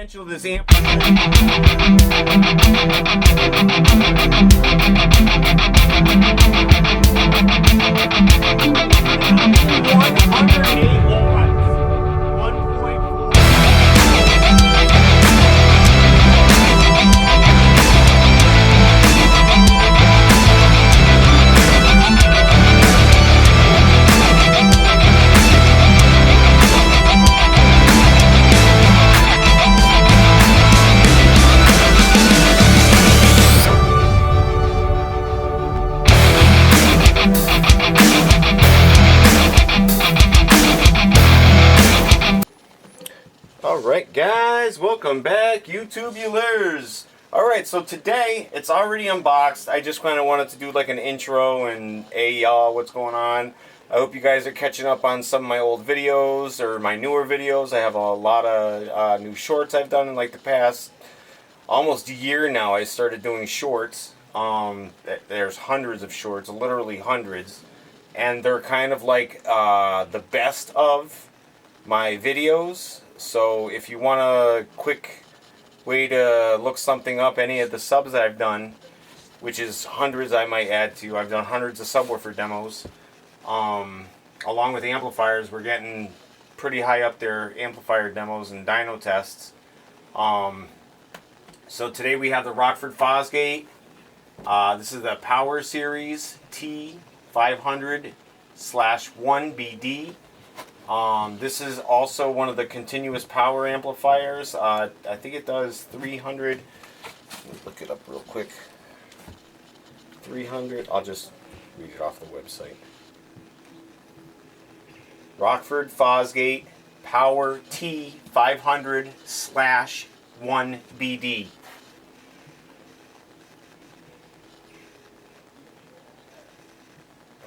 potential of this amplifier. Alright guys, welcome back, YouTubulars. Alright, so today, it's already unboxed. I just kind of wanted to do like an intro and hey y'all, what's going on? I hope you guys are catching up on some of my old videos or my newer videos. I have a lot of new shorts I've done in like the past almost a year now. I started doing shorts. There's hundreds of shorts, literally hundreds. And they're kind of like the best of my videos. So if you want a quick way to look something up, any of the subs that I've done, which is hundreds I might add to, I've done hundreds of subwoofer demos, along with amplifiers. We're getting pretty high up there, amplifier demos and dyno tests. So today we have the Rockford Fosgate. This is the Power Series T500-1bdcp. This is also one of the continuous power amplifiers. I think it does 300. Let me look it up real quick. 300. I'll just read it off the website. Rockford Fosgate Power T500/1bd.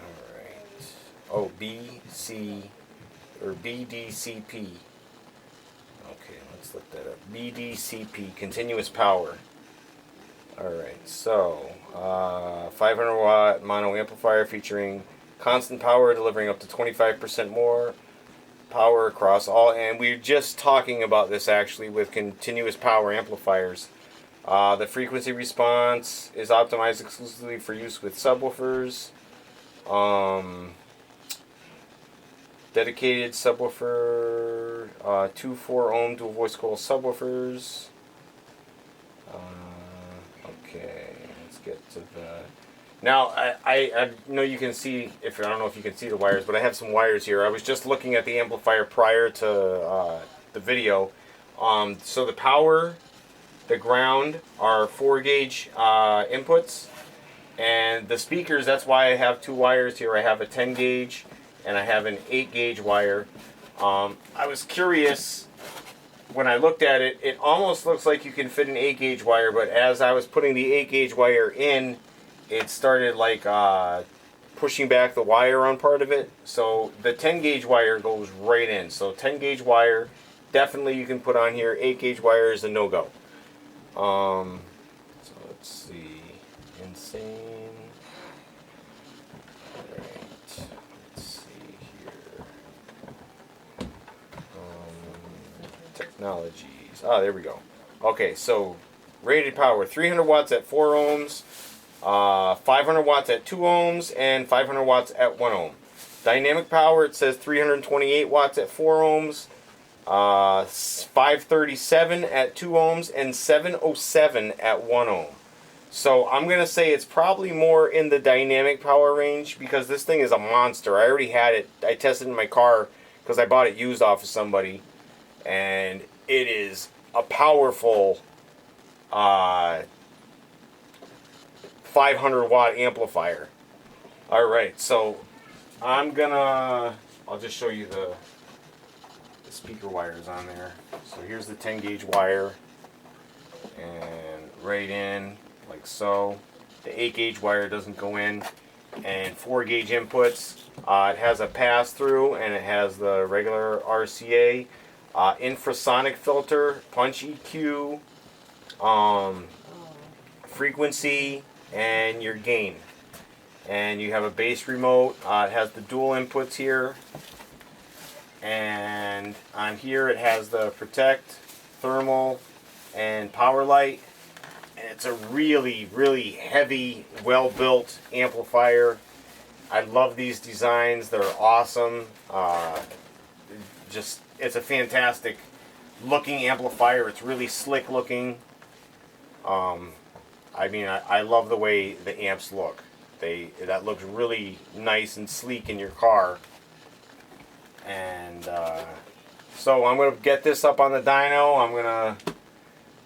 Alright. Oh, BDCP. Okay, let's look that up. BDCP, continuous power. Alright, so 500 watt mono amplifier featuring constant power, delivering up to 25% more power across all. And we're just talking about this actually with continuous power amplifiers. The frequency response is optimized exclusively for use with subwoofers. Dedicated subwoofer, 2 4-ohm dual voice coil subwoofers. Okay, let's get to the. Now I know you can see, I don't know if you can see the wires, but I have some wires here. I was just looking at the amplifier prior to the video. So the power, the ground are 4-gauge inputs, and the speakers. That's why I have 2 wires here. I have a 10-gauge. And I have an 8-gauge wire. I was curious when I looked at it. It almost looks like you can fit an 8-gauge wire, but as I was putting the 8-gauge wire in, it started like pushing back the wire on part of it. So the 10-gauge wire goes right in. So 10-gauge wire, definitely you can put on here. 8-gauge wire is a no-go. So let's see. Insane. Technologies. There we go. Okay, so rated power 300 watts at 4 ohms, 500 watts at 2 ohms, and 500 watts at 1 ohm. Dynamic power, it says 328 watts at 4 ohms, 537 at 2 ohms, and 707 at 1 ohm. So I'm going to say it's probably more in the dynamic power range because this thing is a monster. I already had it. I tested it in my car because I bought it used off of somebody. And it is a powerful 500 watt amplifier. Alright, so I'll just show you the speaker wires on there. So here's the 10-gauge wire, and right in, like so. The 8-gauge wire doesn't go in, and 4-gauge inputs. It has a pass-through, and it has the regular RCA. Infrasonic filter, punch EQ, frequency, and your gain. And you have a bass remote. It has the dual inputs here. And on here it has the protect, thermal and power light. And it's a really, really heavy, well-built amplifier. I love these designs. They're awesome. It's a fantastic looking amplifier. It's really slick looking. I mean, I love the way the amps look. That looks really nice and sleek in your car. And so I'm going to get this up on the dyno. I'm going to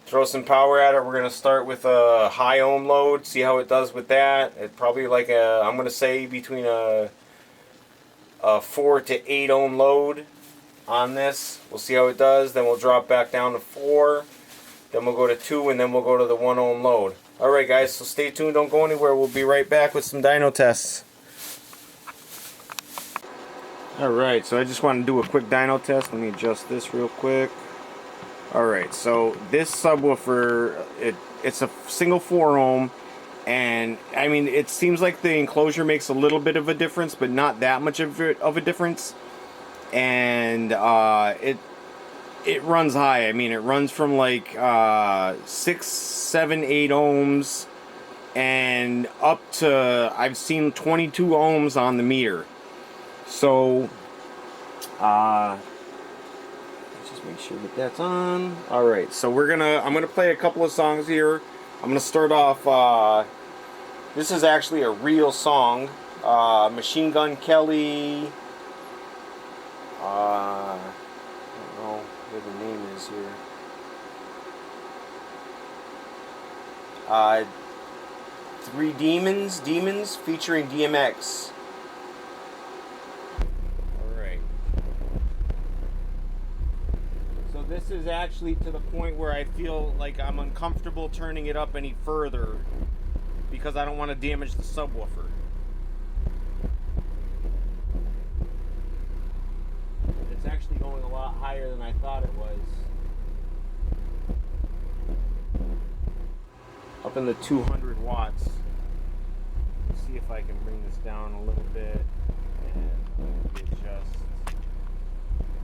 throw some power at it. We're going to start with a high ohm load, see how it does with that. It probably like I'm going to say between a 4 to 8 ohm load on this. We'll see how it does. Then we'll drop back down to 4. Then we'll go to 2, and then we'll go to the 1 ohm load. Alright guys, so stay tuned, don't go anywhere. We'll be right back with some dyno tests. Alright, so I just want to do a quick dyno test. Let me adjust this real quick. Alright, so this subwoofer, it's a single 4 ohm, and I mean, it seems like the enclosure makes a little bit of a difference, but not that much of a difference. And it runs high. I mean, it runs from like 6, 7, 8 ohms and up to, I've seen 22 ohms on the meter. So just make sure that that's on. Alright, so I'm gonna play a couple of songs here. I'm gonna start off, this is actually a real song, Machine Gun Kelly, I don't know what the name is here. Three Demons featuring DMX. Alright. So this is actually to the point where I feel like I'm uncomfortable turning it up any further because I don't want to damage the subwoofer. It's actually going a lot higher than I thought it was. Up in the 200 watts. Let's see if I can bring this down a little bit and adjust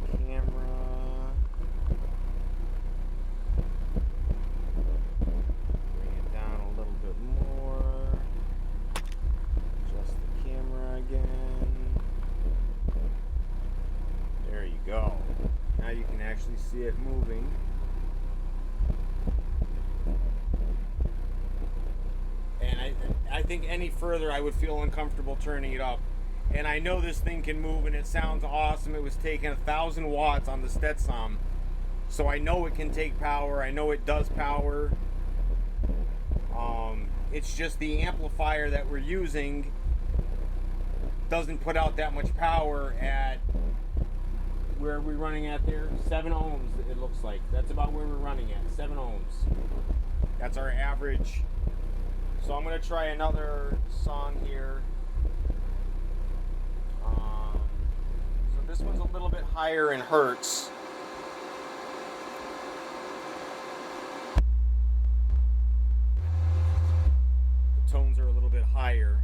the camera. Bring it down a little bit more. Adjust the camera again. There you go. Now you can actually see it moving. And I think any further I would feel uncomfortable turning it up. And I know this thing can move and it sounds awesome. It was taking 1,000 watts on the Stetson. So I know it can take power. I know it does power. It's just the amplifier that we're using doesn't put out that much power at, where are we running at there? 7 ohms it looks like. That's about where we're running at, 7 ohms. That's our average. So I'm going to try another song here. So this one's a little bit higher in hertz. The tones are a little bit higher.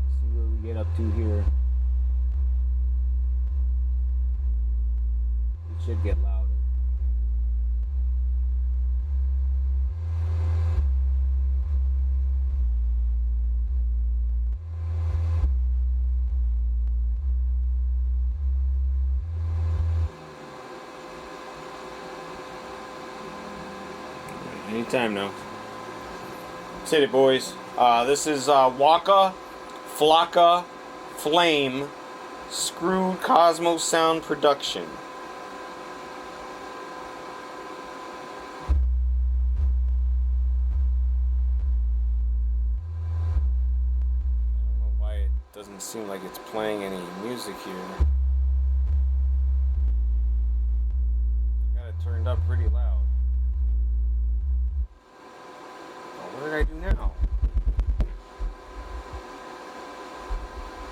Let's see where we get up to here. It should get louder. Anytime now. Say it, boys. This is Waka Flocka Flame Screwed Cosmos Sound Production. I don't know why it doesn't seem like it's playing any music here. I got it turned up pretty loud. What did I do now?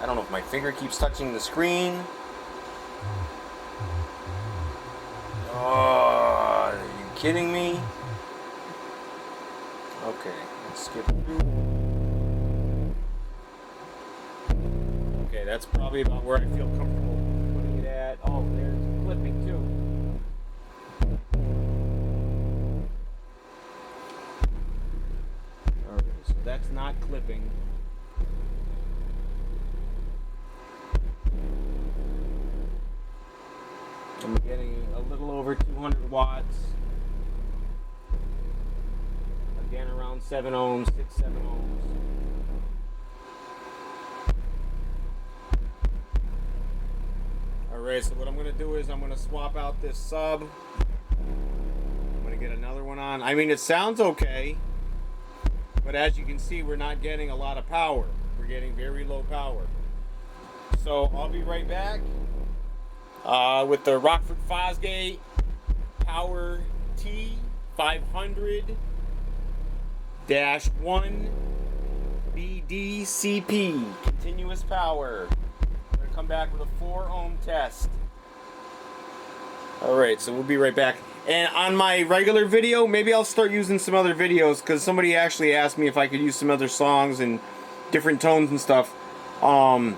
I don't know if my finger keeps touching the screen. Oh, are you kidding me? Okay, let's skip through. Okay, that's probably about where I feel comfortable putting it at. Oh, there's clipping too. it's not clipping. I'm getting a little over 200 watts. Again, around 7 ohms, 6, 7 ohms. Alright, so what I'm going to do is I'm going to swap out this sub. I'm going to get another one on. I mean, it sounds okay, but as you can see, we're not getting a lot of power. We're getting very low power. So I'll be right back with the Rockford Fosgate Power T500-1bdcp continuous power. Come back with a 4 ohm test. Alright, so we'll be right back. And on my regular video, maybe I'll start using some other videos, because somebody actually asked me if I could use some other songs and different tones and stuff. And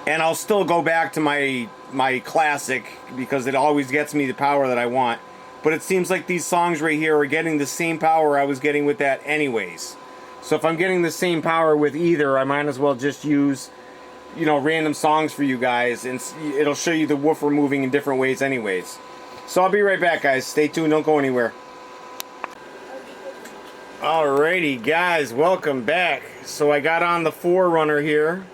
I'll still go back to my classic, because it always gets me the power that I want. But it seems like these songs right here are getting the same power I was getting with that anyways. So if I'm getting the same power with either, I might as well just use, you know, random songs for you guys, and it'll show you the woofer moving in different ways anyways. So I'll be right back, guys. Stay tuned, don't go anywhere. Alrighty, guys, welcome back. So I got on the 4Runner here.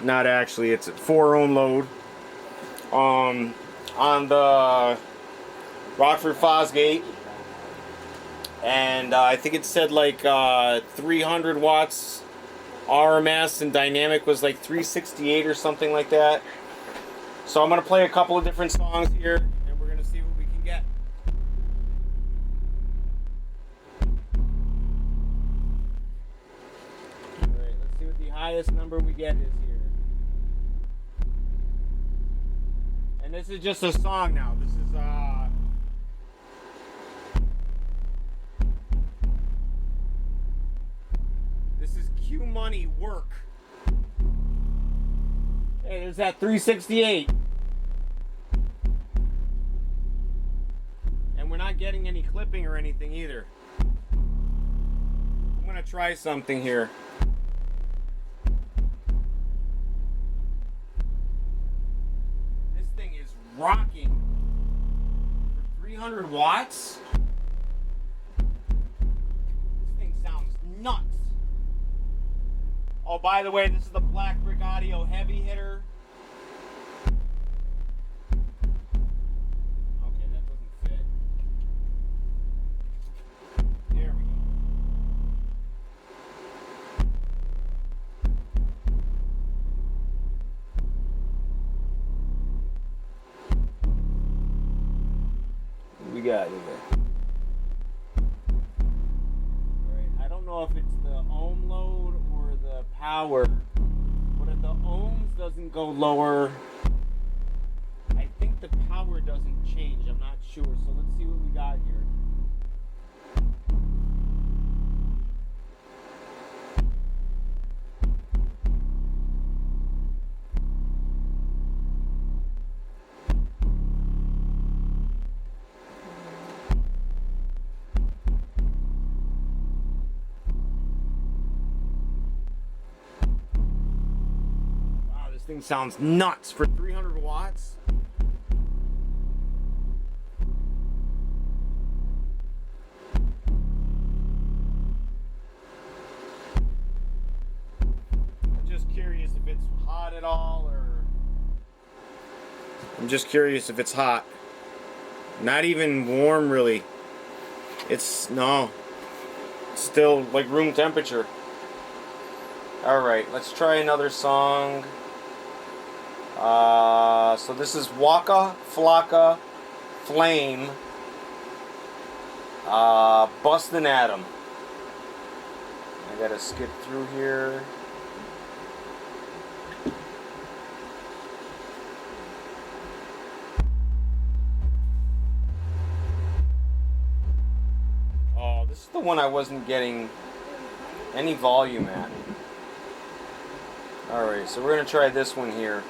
Not actually, it's a 4 ohm load. On the Rockford Fosgate. And I think it said like 300 watts RMS, and dynamic was like 368 or something like that. So I'm going to play a couple of different songs here, and we're going to see what we can get. Alright, let's see what the highest number we get is here. And this is just a song now. This is Q Money Work. Hey, there's that 368. And we're not getting any clipping or anything either. I'm gonna try something here. This thing is rocking. For 300 watts? This thing sounds nuts. Oh, by the way, this is the Black Brick Audio Heavy Hitter. Okay, that doesn't fit. There we go. What we got here? Alright, I don't know if it's the ohm load or the power, but if the ohms doesn't go lower, I think the power doesn't change. I'm not sure, so let's see what we got here. Thing sounds nuts for 300 watts. I'm just curious if it's hot at all, or I'm just curious if it's hot. Not even warm really. It's no. It's still like room temperature. Alright, let's try another song. So this is Waka Flocka Flame Bustin' Atom. I gotta skip through here. Oh, this is the one I wasn't getting any volume at. Alright, so we're gonna try this one here.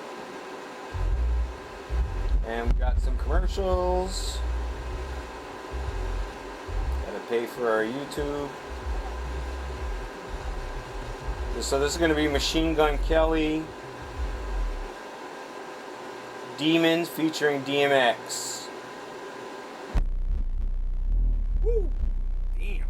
And we've got some commercials. Gotta pay for our YouTube. So this is going to be Machine Gun Kelly Demons featuring DMX. Woo! Damn.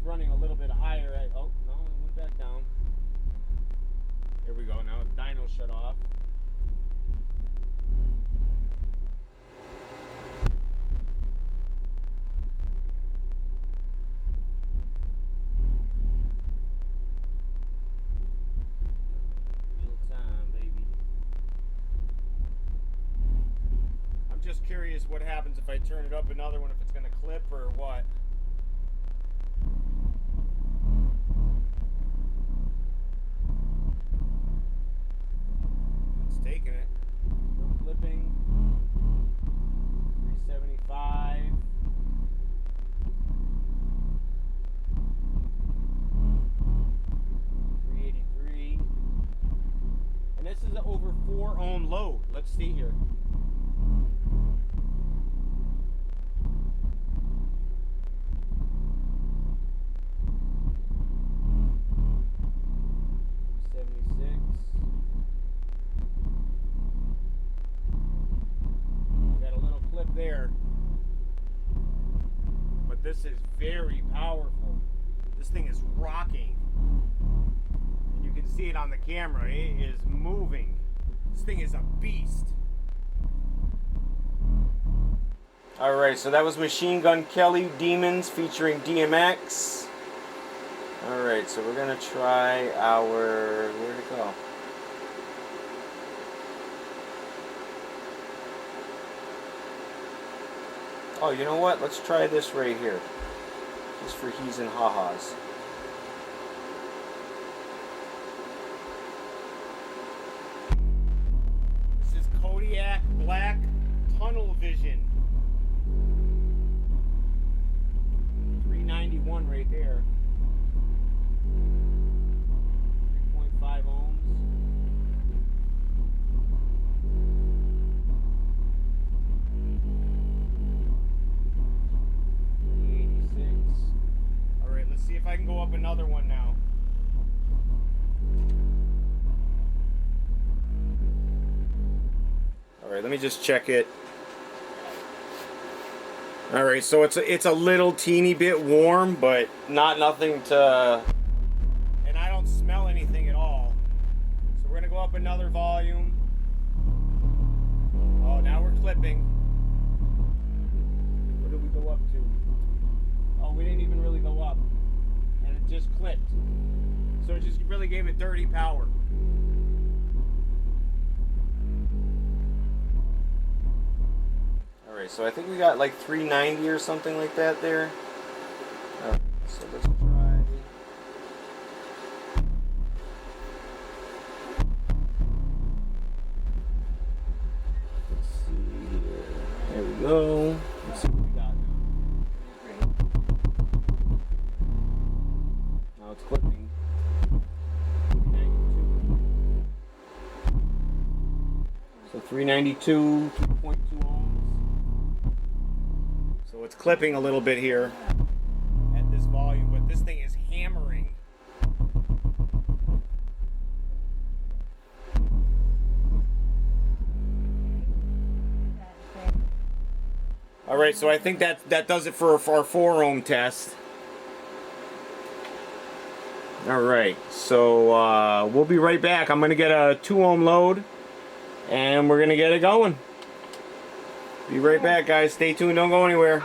Running a little bit higher at, oh no, it went back down. Here we go, now Dyno shut off. Real time, baby. I'm just curious what happens if I turn it up another one, if it's gonna clip or what. Taking it. No flipping. 375. 383. And this is an over 4 ohm load. Let's see here. There, but this is very powerful. This thing is rocking, and you can see it on the camera. It is moving. This thing is a beast. All right, so that was Machine Gun Kelly Demons featuring DMX. All right, so we're gonna try our, where'd it go? Oh, you know what? Let's try this right here. Just for he's and ha-has. This is Kodiak Black Tunnel Vision. 391 right there. 3.5 ohms. See if I can go up another one now. All right, let me just check it. All right, so it's a little teeny bit warm, but nothing to. And I don't smell anything at all. So we're gonna go up another volume. Oh, now we're clipping. What did we go up to? Oh, we didn't even really go up. And it just clipped. So it just really gave it dirty power. Alright, so I think we got like 390 or something like that there. Alright, so let's try. Let's see here. There we go. Let's see what we got now. Now it's clipping. 392. So 392, 2.2 ohms. So it's clipping a little bit here at this volume, but this thing is hammering. All right, so I think that does it for our 4 ohm test. All right, so we'll be right back. I'm gonna get a 2 ohm load and we're gonna get it going. Be right back, guys. Stay tuned, don't go anywhere.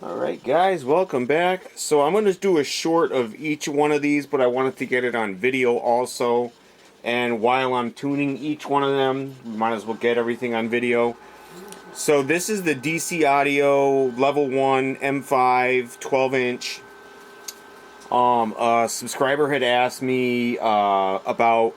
Alright guys, welcome back. So I'm going to do a short of each one of these, but I wanted to get it on video also. And while I'm tuning each one of them, we might as well get everything on video. So this is the DC Audio Level 1 M5 12-inch. A subscriber had asked me about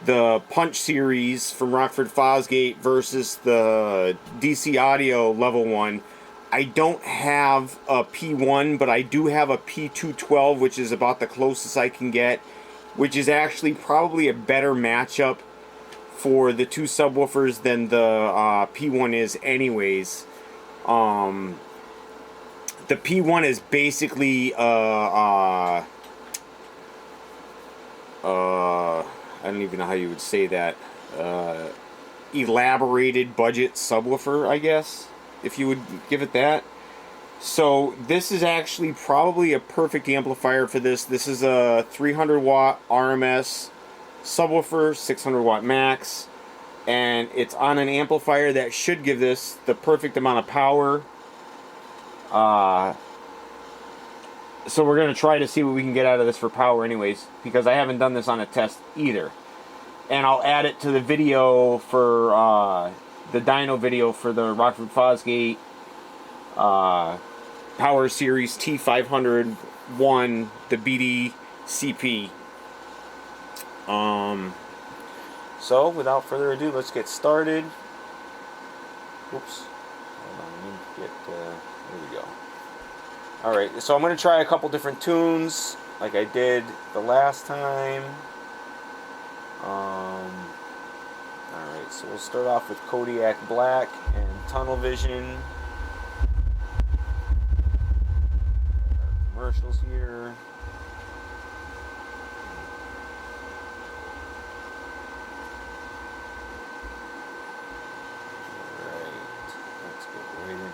the Punch series from Rockford Fosgate versus the DC Audio Level 1. I don't have a P1, but I do have a P212, which is about the closest I can get, which is actually probably a better matchup for the two subwoofers than the P1 is anyways. The P1 is basically I don't even know how you would say that, elaborated budget subwoofer, I guess, if you would give it that. So this is actually probably a perfect amplifier for this. This is a 300 watt RMS subwoofer, 600 watt max, and it's on an amplifier that should give this the perfect amount of power. So we're going to try to see what we can get out of this for power anyways, because I haven't done this on a test either. And I'll add it to the video for the dyno video for the Rockford Fosgate Power Series T500-1 bdcp. So without further ado, let's get started. Whoops. Hold on, let me get, there we go. Alright, so I'm going to try a couple different tunes, like I did the last time. Alright, so we'll start off with Kodiak Black and Tunnel Vision. Our commercials here. Alright, let's get right into it.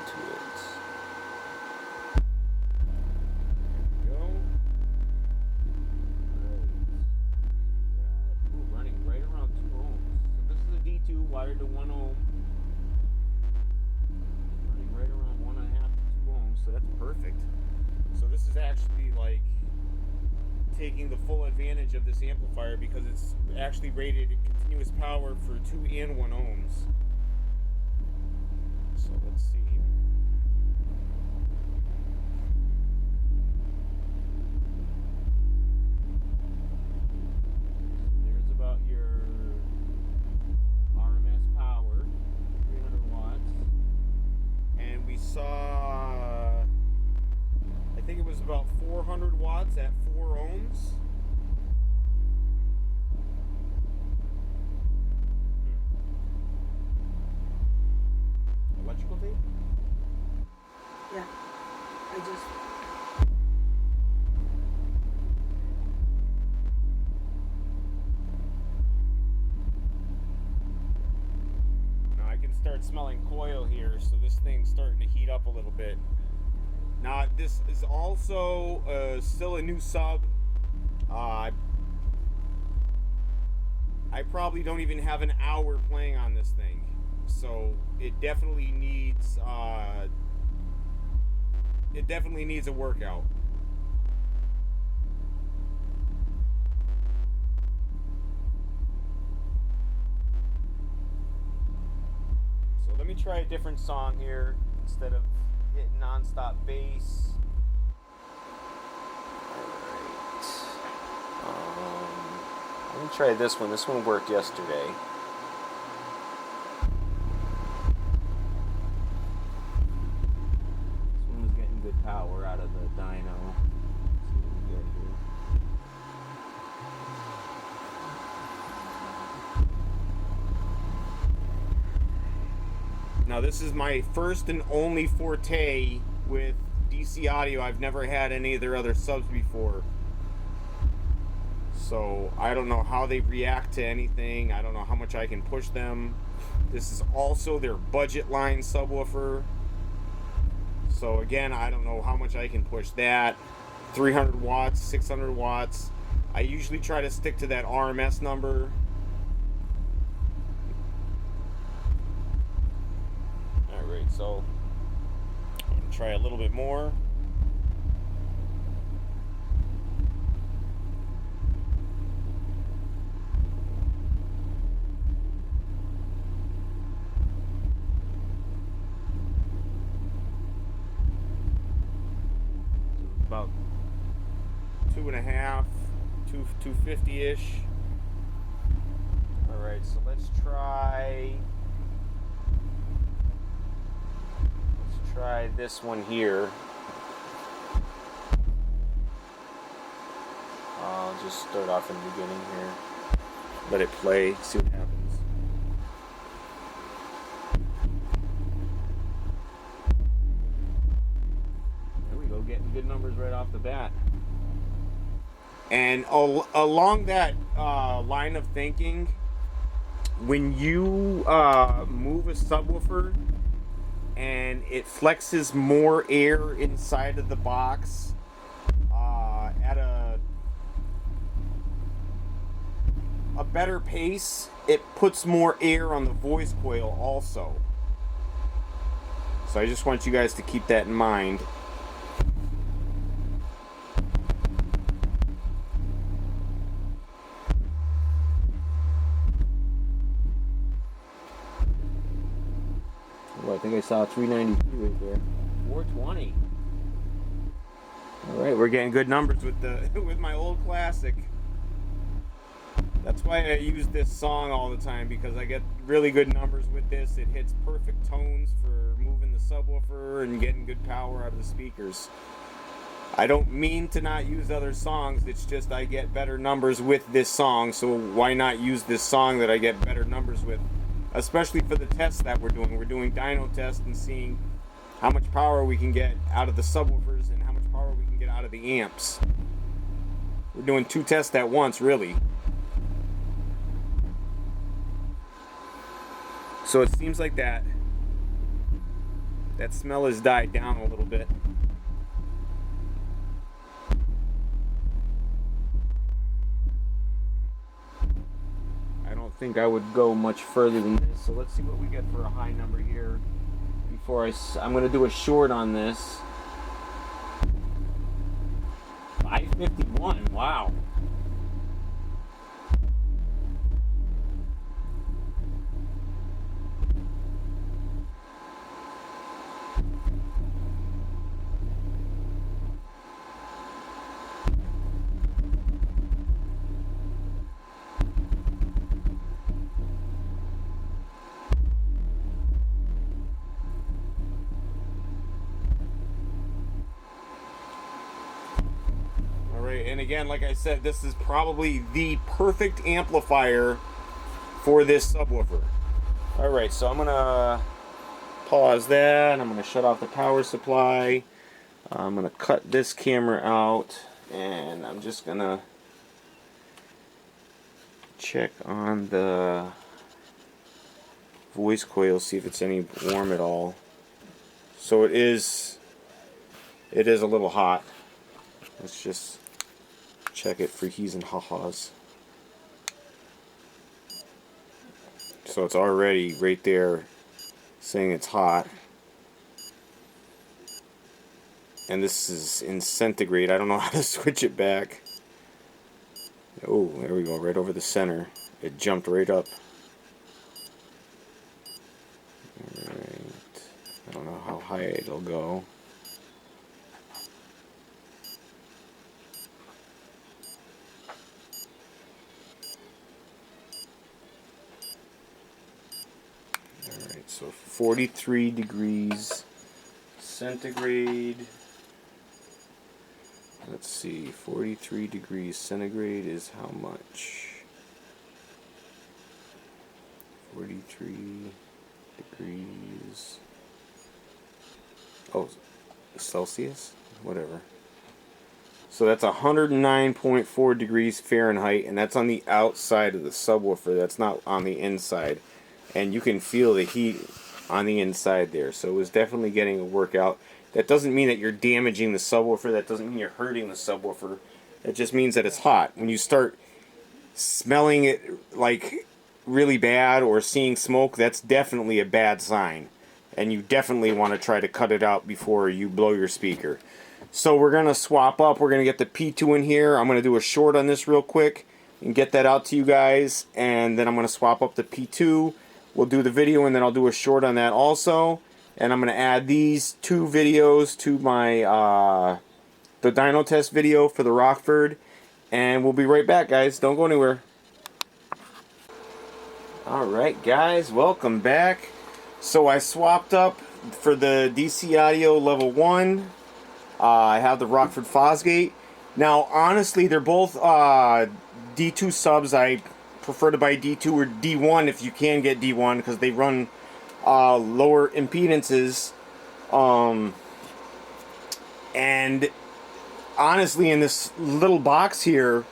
Wired to 1 ohm, running right around 1.5 to 2 ohms, so that's perfect. So this is actually like taking the full advantage of this amplifier because it's actually rated continuous power for 2 and 1 ohms. So let's see. There's about your power, 300 watts, and we saw, I think it was about 400 watts at 4 ohms. Electrical tape? Yeah, I just... Start smelling coil here, so this thing's starting to heat up a little bit. Now this is also still a new sub. I probably don't even have an hour playing on this thing, so it definitely needs a workout. Let me try a different song here instead of hitting non-stop bass. Alright. Let me try this one. This one worked yesterday. This one was getting good power out of the dyno. Let's see what we get here. Now this is my first and only forte with DC audio. I've never had any of their other subs before. So I don't know how they react to anything. I don't know how much I can push them. This is also their budget line subwoofer. So again, I don't know how much I can push that. 300 watts, 600 watts. I usually try to stick to that RMS number. So I'm going to try a little bit more. So about 2.5, 250-ish. All right, so let's try try this one here. I'll just start off in the beginning here. Let it play, see what happens. There we go, getting good numbers right off the bat. And along that line of thinking, when you move a subwoofer and it flexes more air inside of the box at a better pace, it puts more air on the voice coil also. So I just want you guys to keep that in mind. Well, I think I saw 392 right there. 420. All right, we're getting good numbers with the with my old classic. That's why I use this song all the time, because I get really good numbers with this. It hits perfect tones for moving the subwoofer and getting good power out of the speakers. I don't mean to not use other songs, it's just I get better numbers with this song, so why not use this song that I get better numbers with? Especially for the tests that we're doing. We're doing dyno tests and seeing how much power we can get out of the subwoofers and how much power we can get out of the amps. We're doing two tests at once, really. So it seems like that smell has died down a little bit. I don't think I would go much further than this. So let's see what we get for a high number here before I'm going to do a short on this. 551, wow. And again, like I said, this is probably the perfect amplifier for this subwoofer. Alright, so I'm going to pause that. I'm going to shut off the power supply. I'm going to cut this camera out. And I'm just going to check on the voice coil, see if it's any warm at all. So it is a little hot. Let's just check it for he's and ha-has. So it's already right there saying it's hot. And this is in centigrade. I don't know how to switch it back. Oh, there we go, right over the center. It jumped right up. Alright. I don't know how high it'll go. So 43 degrees centigrade. Let's see, 43 degrees centigrade is how much? 43 degrees. Oh, Celsius? Whatever. So that's 109.4 degrees Fahrenheit, and that's on the outside of the subwoofer. That's not on the inside. And you can feel the heat on the inside there. So it was definitely getting a workout. That doesn't mean that you're damaging the subwoofer. That doesn't mean you're hurting the subwoofer. It just means that it's hot. When you start smelling it like really bad or seeing smoke, that's definitely a bad sign. And you definitely want to try to cut it out before you blow your speaker. So we're going to swap up. We're going to get the P2 in here. I'm going to do a short on this real quick and get that out to you guys. And then I'm going to swap up the P2. We'll do the video and then I'll do a short on that also. And I'm going to add these two videos to my the dyno test video for the Rockford. And we'll be right back, guys. Don't go anywhere. Alright, guys. Welcome back. So I swapped up for the DC audio level 1, I have the Rockford Fosgate. Now, honestly, they're both D2 subs. I prefer to buy D2 or D1 if you can get D1 because they run lower impedances. And honestly, in this little box here,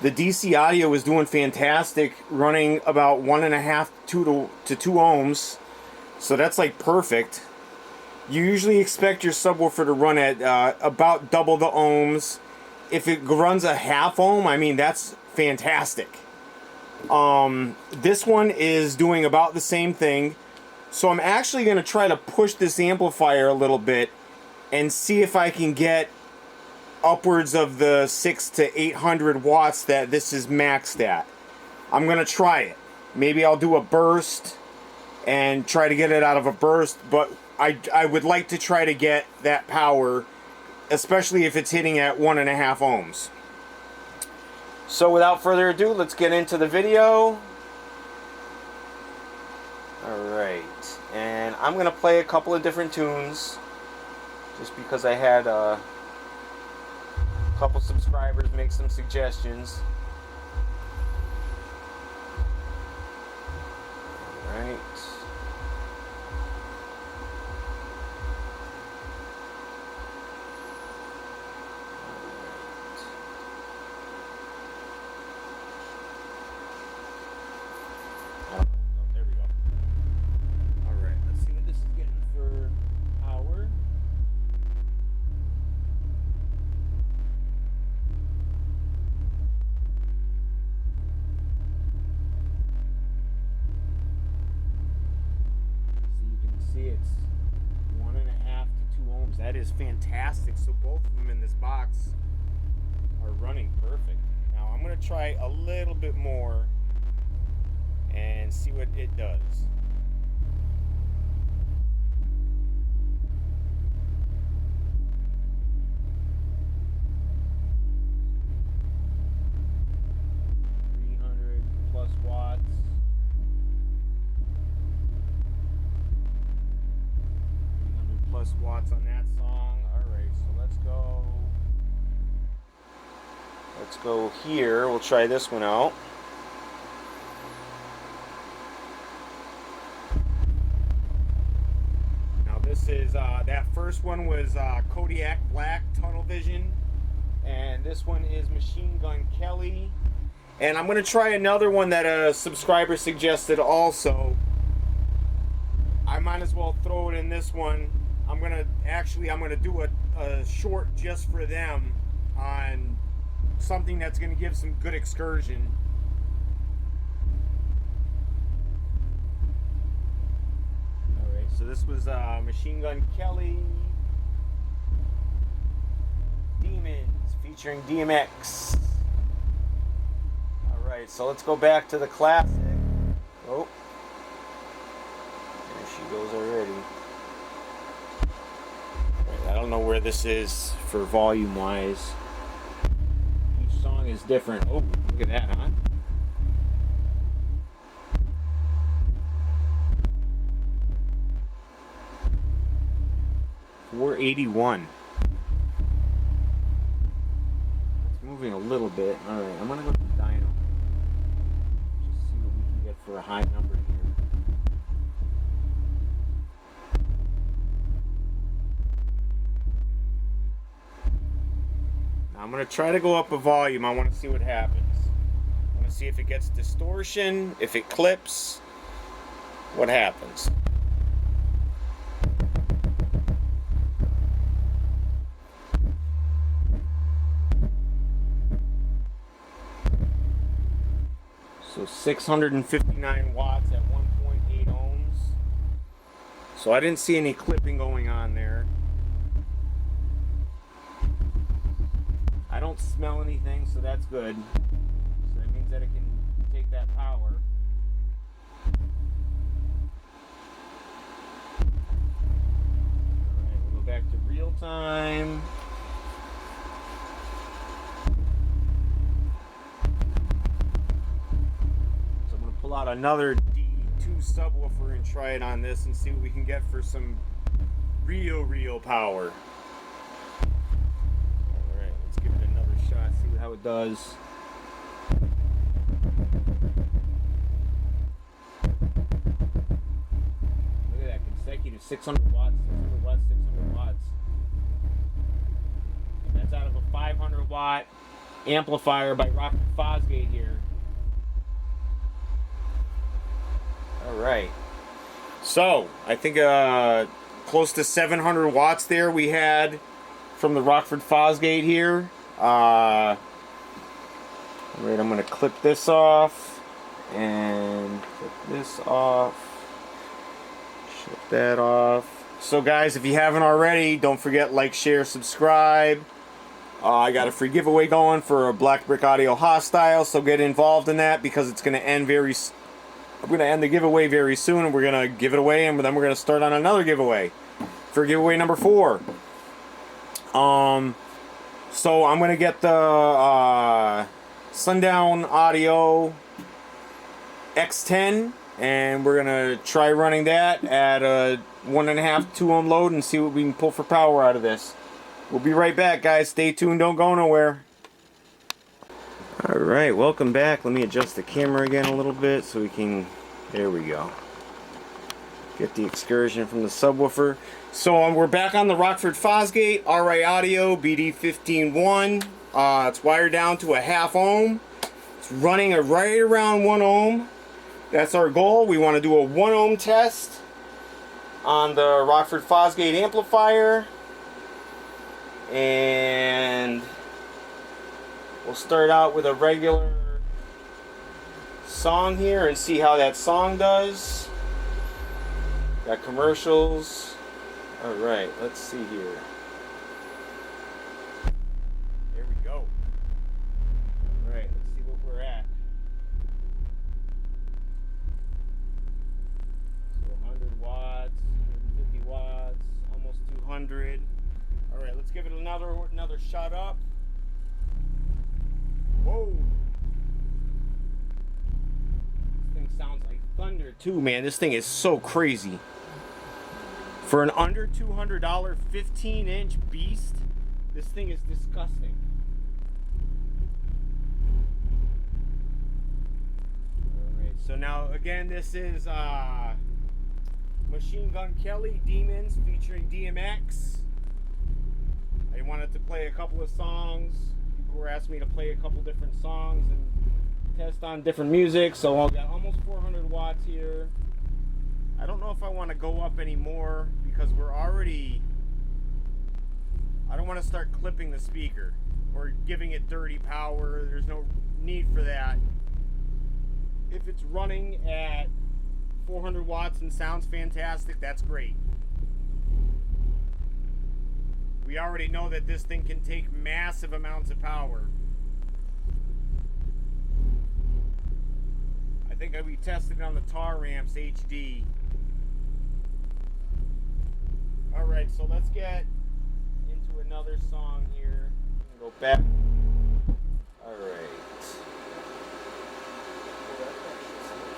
the DC audio is doing fantastic, running about 1.5 to 2 ohms. So that's like perfect. You usually expect your subwoofer to run at about double the ohms. If it runs a half ohm, I mean, that's fantastic. This one is doing about the same thing. So I'm actually going to try to push this amplifier a little bit and see if I can get upwards of the 600 to 800 watts that this is maxed at. I'm going to try it. Maybe I'll do a burst and try to get it out of a burst, but I would like to try to get that power, especially if it's hitting at 1.5 ohms. So without further ado, let's get into the video. Alright, and I'm going to play a couple of different tunes just because I had a couple subscribers make some suggestions. Alright. It's 1.5 to 2 ohms. That is fantastic. So both of them in this box are running perfect. Now I'm going to try a little bit more and see what it does. Plus watts. Plus watts on that song. Alright, so let's go here. We'll try this one out. Now this is that first one was Kodiak Black Tunnel Vision, and this one is Machine Gun Kelly. And I'm going to try another one that a subscriber suggested also. I might as well throw it in this one. I'm gonna do a short just for them on something that's gonna give some good excursion. Alright, so this was Machine Gun Kelly Demons featuring DMX. Alright, so let's go back to the classic. Oh, there she goes already. I don't know where this is for volume wise. Each song is different. Oh, look at that, huh? $481. It's moving a little bit. Alright, I'm gonna go to Dyno. Just see what we can get for a high number here. I'm going to try to go up a volume. I want to see what happens. I want to see if it gets distortion, if it clips, what happens. So 659 watts at 1.8 ohms. So I didn't see any clipping going on there. I don't smell anything, so that's good. So that means that it can take that power. Alright, we'll go back to real time. So I'm going to pull out another D2 subwoofer and try it on this and see what we can get for some real power. Alright, let's give it another shot, see how it does. Look at that, consecutive 600 watts, 600 watts, 600 watts. And that's out of a 500 watt amplifier by Rockford Fosgate here. Alright. So, I think close to 700 watts there we had from the Rockford Fosgate here. Alright, I'm going to clip this off and clip this off. Shut that off. So guys, if you haven't already, don't forget like, share, subscribe. I got a free giveaway going for a Black Brick Audio Hostile, so get involved in that because it's going to end I'm going to end the giveaway very soon, and we're going to give it away, and then we're going to start on another giveaway for giveaway number 4. So I'm going to get the Sundown Audio X10, and we're going to try running that at a 1.5 2-ohm load and see what we can pull for power out of this. We'll be right back, guys. Stay tuned. Don't go nowhere. Alright, welcome back. Let me adjust the camera again a little bit so we can... There we go. Get the excursion from the subwoofer. So we're back on the Rockford Fosgate RI Audio BD151. It's wired down to a 0.5 ohm. It's running right around 1 ohm. That's our goal. We want to do a 1 ohm test on the Rockford Fosgate amplifier. And we'll start out with a regular song here and see how that song does. Got commercials. Alright, let's see here. There we go. Alright, let's see what we're at. So 100 watts, 150 watts, almost 200. Alright, let's give it another shot up. Whoa! This thing sounds like thunder too, man. This thing is so crazy. For an under $200 15-inch beast, this thing is disgusting. Alright, so now again, this is Machine Gun Kelly Demons featuring DMX. I wanted to play a couple of songs. People were asking me to play a couple different songs and test on different music. So I've got almost 400 watts here. I don't know if I want to go up anymore because we're already... I don't want to start clipping the speaker or giving it dirty power. There's no need for that. If it's running at 400 watts and sounds fantastic, that's great. We already know that this thing can take massive amounts of power. I think we tested it on the Tar Ramps HD. Alright, so let's get into another song here. Go back. Alright.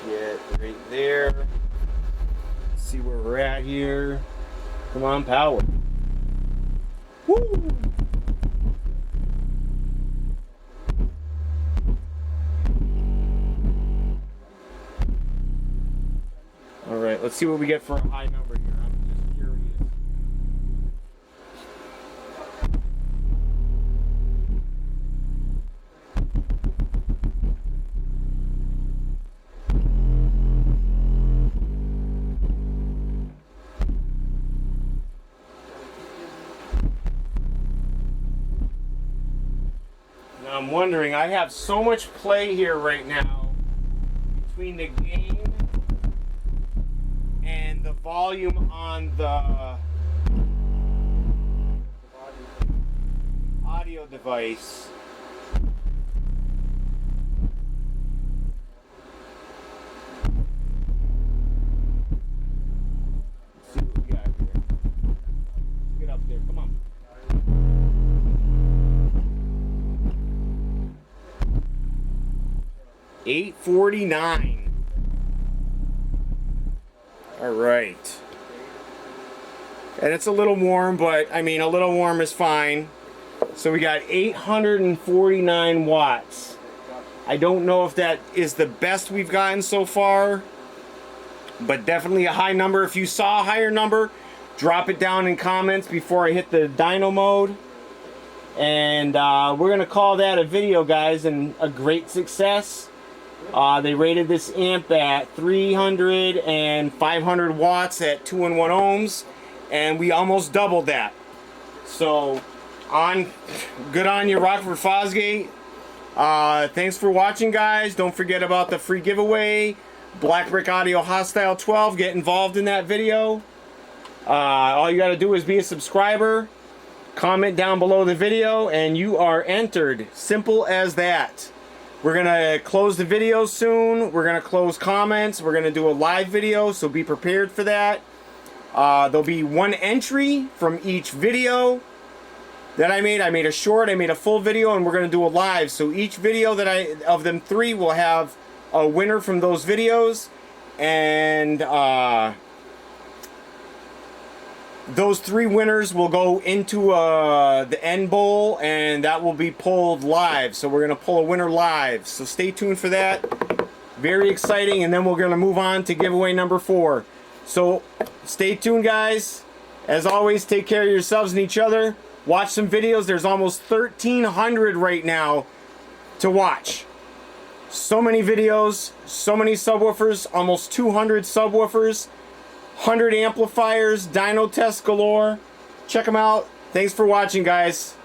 Get right there. Let's see where we're at here. Come on, power. Woo! Alright, let's see what we get for a high number here. I'm just curious. Now I'm wondering, I have so much play here right now between the gain and the volume on the audio device. Let's see what we got here. Let's get up there, come on. $849. All right. And it's a little warm, but I mean, a little warm is fine. So we got 849 watts. I don't know if that is the best we've gotten so far, but definitely a high number. If you saw a higher number, drop it down in comments before I hit the dyno mode. And we're going to call that a video, guys, and a great success. They rated this amp at 300 and 500 watts at 2 and 1 ohms, and we almost doubled that. So, good on you, Rockford Fosgate. Thanks for watching, guys. Don't forget about the free giveaway. Black Brick Audio Hostile 12. Get involved in that video. All you got to do is be a subscriber. Comment down below the video, and you are entered. Simple as that. We're going to close the video soon. We're going to close comments. We're going to do a live video, so be prepared for that. There'll be one entry from each video that I made. I made a short, I made a full video, and we're going to do a live. So each video that of them three will have a winner from those videos, and those three winners will go into the end bowl, and that will be pulled live. So we're going to pull a winner live. So stay tuned for that. Very exciting, and then we're going to move on to giveaway number 4. So stay tuned, guys. As always, take care of yourselves and each other. Watch some videos. There's almost 1,300 right now to watch. So many videos, so many subwoofers, almost 200 subwoofers, 100 amplifiers, dyno tests galore. Check them out. Thanks for watching, guys.